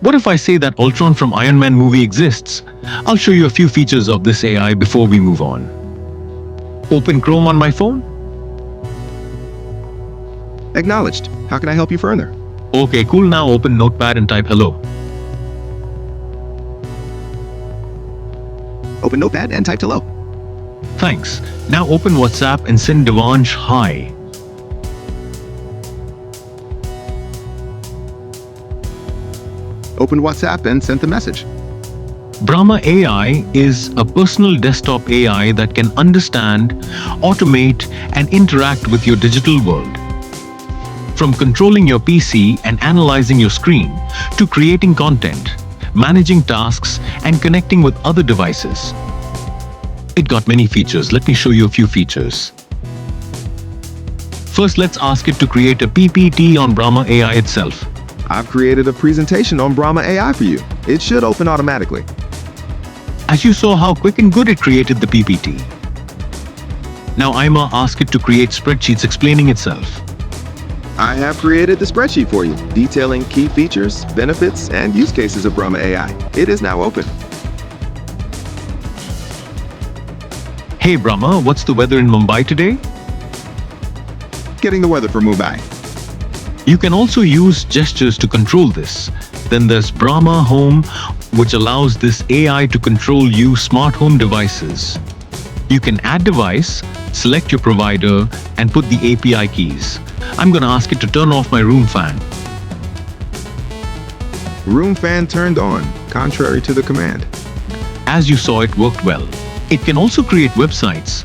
What if I say that Ultron from Iron Man movie exists? I'll show you a few features of this AI before we move on. Open Chrome on my phone? Acknowledged. How can I help you further? Okay, cool. Now open Notepad and type hello. Open Notepad and type hello. Thanks. Now open WhatsApp and send Devansh hi. Open WhatsApp and send the message. Brahma AI is a personal desktop AI that can understand, automate, and interact with your digital world. From controlling your PC and analyzing your screen, to creating content, managing tasks, and connecting with other devices. It got many features. Let me show you a few features. First, let's ask it to create a PPT on Brahma AI itself. I've created a presentation on Brahma AI for you. It should open automatically. As you saw how quick and good it created the PPT. Now I'ma ask it to create spreadsheets explaining itself. I have created the spreadsheet for you, detailing key features, benefits, and use cases of Brahma AI. It is now open. Hey Brahma, what's the weather in Mumbai today? Getting the weather for Mumbai. You can also use gestures to control this. Then there's Brahma Home, which allows this AI to control you smart home devices. You can add device, select your provider, and put the API keys. I'm gonna ask it to turn off my room fan. Room fan turned on, contrary to the command. As you saw, it worked well. It can also create websites.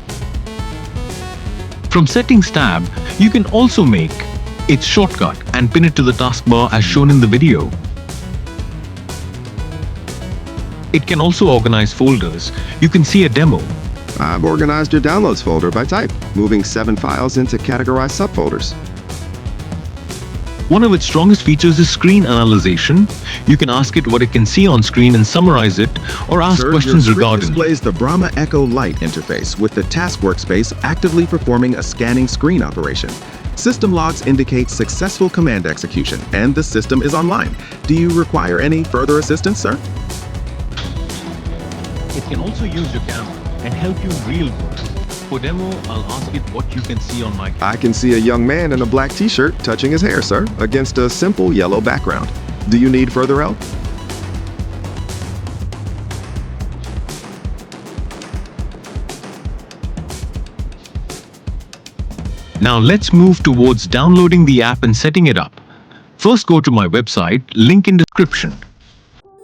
From Settings tab, you can also make its shortcut and pin it to the taskbar as shown in the video. It can also organize folders. You can see a demo. I've organized your downloads folder by type, moving 7 files into categorized subfolders. One of its strongest features is screen analyzation. You can ask it what it can see on screen and summarize it, or ask Sir, questions your script regarding. displays the Brahma Echo Lite interface with the task workspace actively performing a scanning screen operation. System logs indicate successful command execution, and the system is online. Do you require any further assistance, sir? It can also use your camera and help you in real world. For demo, I'll ask it what you can see on my camera. I can see a young man in a black t-shirt touching his hair, sir, against a simple yellow background. Do you need further help? Now let's move towards downloading the app and setting it up. First go to my website, link in description.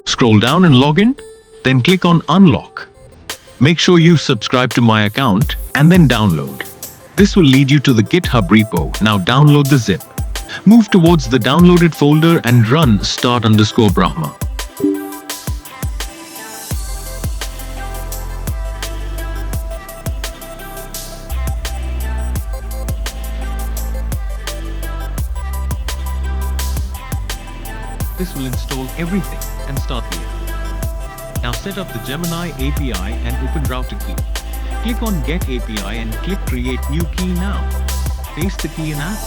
Scroll down and log in, then click on Unlock. Make sure you subscribe to my account and then download. This will lead you to the GitHub repo. Now download the zip. Move towards the downloaded folder and run start_Brahma. This will install everything and start the app. Now set up the Gemini API and open router key. Click on Get API and click Create New Key now. Paste the key in app.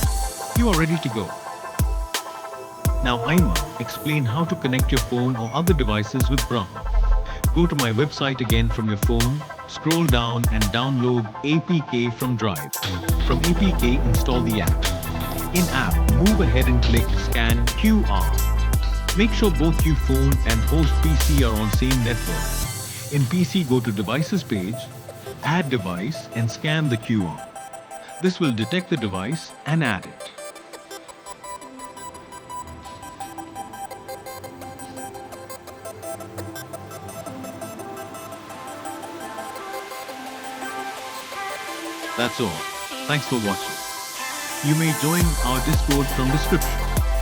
You are ready to go. Now I'ma explain how to connect your phone or other devices with Brahma. Go to my website again from your phone, scroll down and download APK from Drive. From APK, install the app. In app, move ahead and click Scan QR. Make sure both your phone and host PC are on same network. In PC, go to Devices page, add device and scan the QR. This will detect the device and add it. That's all. Thanks for watching. You may join our Discord from description.